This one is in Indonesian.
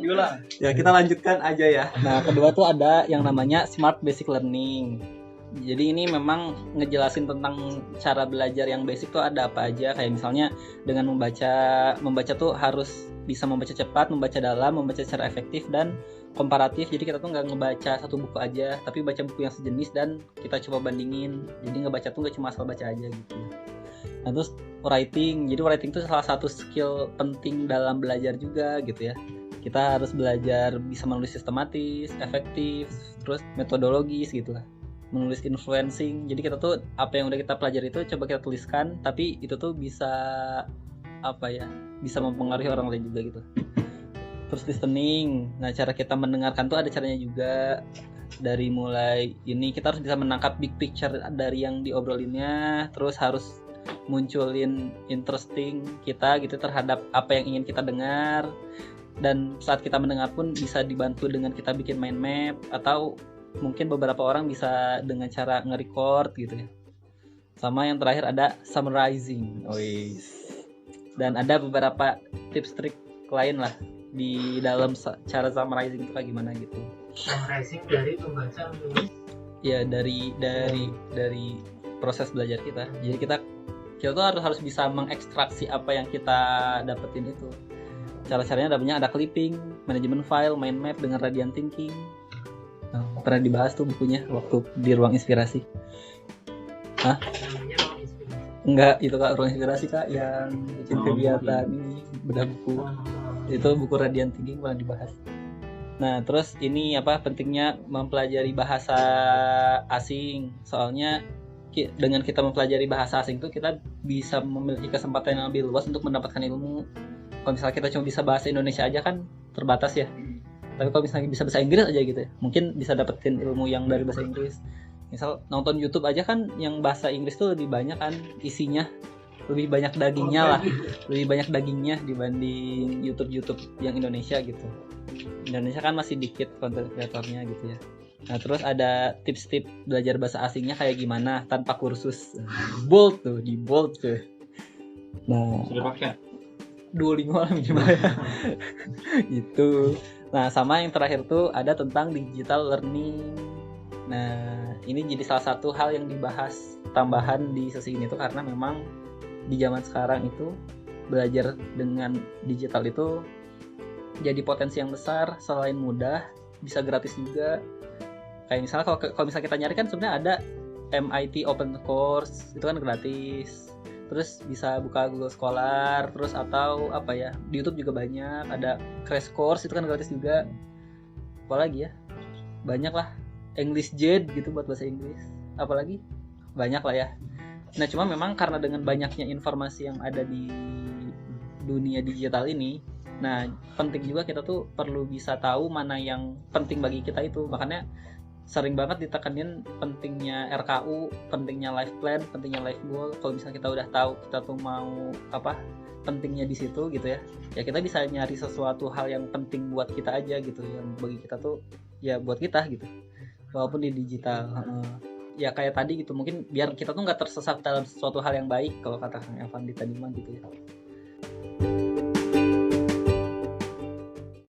Diulang. Ya, kita lanjutkan aja ya. Nah, kedua tuh ada yang namanya Smart Basic Learning. Jadi ini memang ngejelasin tentang cara belajar yang basic tuh ada apa aja. Kayak misalnya dengan membaca tuh harus bisa membaca cepat, membaca dalam, membaca secara efektif dan komparatif. Jadi kita tuh nggak ngebaca satu buku aja, tapi baca buku yang sejenis dan kita coba bandingin. Jadi ngebaca tuh nggak cuma asal baca aja gitu. Nah, terus writing. Jadi writing itu salah satu skill penting dalam belajar juga gitu ya. Kita harus belajar bisa menulis sistematis, efektif, terus metodologis gitu lah. Menulis influencing. Jadi kita tuh apa yang udah kita pelajari itu coba kita tuliskan, tapi itu tuh bisa bisa mempengaruhi orang lain juga gitu. Terus listening. Nah, cara kita mendengarkan tuh ada caranya juga. Dari mulai ini kita harus bisa menangkap big picture dari yang diobrolinnya, terus harus munculin interesting kita gitu terhadap apa yang ingin kita dengar. Dan saat kita mendengar pun bisa dibantu dengan kita bikin mind map, atau mungkin beberapa orang bisa dengan cara nge-record gitu ya. Sama yang terakhir ada summarizing. Dan ada beberapa tips trik lain lah di dalam cara summarizing itu kayak gimana gitu. Summarizing dari pembaca menulis. Ya, dari proses belajar kita. Jadi kita tuh harus bisa mengekstraksi apa yang kita dapetin itu. Cara-caranya ada clipping, manajemen file, mind map dengan radiant thinking. Nah, pernah dibahas tuh bukunya waktu di ruang inspirasi. Hah? Namanya ruang inspirasi. Enggak, itu Kak, ruang inspirasi Kak yang bikin kegiatan ini bedah buku. Itu buku radiant thinking pernah dibahas. Nah, terus ini pentingnya mempelajari bahasa asing. Soalnya dengan kita mempelajari bahasa asing tuh kita bisa memiliki kesempatan yang lebih luas untuk mendapatkan ilmu. Kalau misalnya kita cuma bisa bahasa Indonesia aja kan terbatas ya. Tapi kalau misalnya bisa bahasa Inggris aja gitu ya, mungkin bisa dapetin ilmu yang dari bahasa Inggris. Misal nonton YouTube aja kan yang bahasa Inggris tuh lebih banyak kan isinya, lebih banyak dagingnya lah, lebih banyak dagingnya dibanding YouTube yang Indonesia gitu. Indonesia kan masih dikit konten kreatornya gitu ya. Nah, terus ada tips-tips belajar bahasa asingnya kayak gimana tanpa kursus. Bold tuh. Nah, sudah pakai Duolingo lah minimal ya. Gitu. Nah, sama yang terakhir tuh ada tentang digital learning. Nah, ini jadi salah satu hal yang dibahas tambahan di sesi ini tuh karena memang di zaman sekarang itu belajar dengan digital itu jadi potensi yang besar. Selain mudah, bisa gratis juga. Kayak misalnya kalau misalnya kita nyari kan sebenarnya ada MIT Open Course, itu kan gratis. Terus bisa buka Google Scholar, terus atau di YouTube juga banyak, ada Crash Course itu kan gratis juga. Apalagi ya, banyak lah. English Jade gitu buat bahasa Inggris, apalagi banyak lah ya. Nah, cuma memang karena dengan banyaknya informasi yang ada di dunia digital ini, nah penting juga kita tuh perlu bisa tahu mana yang penting bagi kita itu. Makanya sering banget ditekanin pentingnya RKU, pentingnya life plan, pentingnya life goal. Kalau misalnya kita udah tahu kita tuh mau pentingnya di situ gitu ya, ya kita bisa nyari sesuatu hal yang penting buat kita aja gitu, yang bagi kita tuh ya buat kita gitu, walaupun di digital. Ya kayak tadi gitu, mungkin biar kita tuh nggak tersesat dalam sesuatu hal yang baik kalau kata Kang Evan tadi mah gitu ya.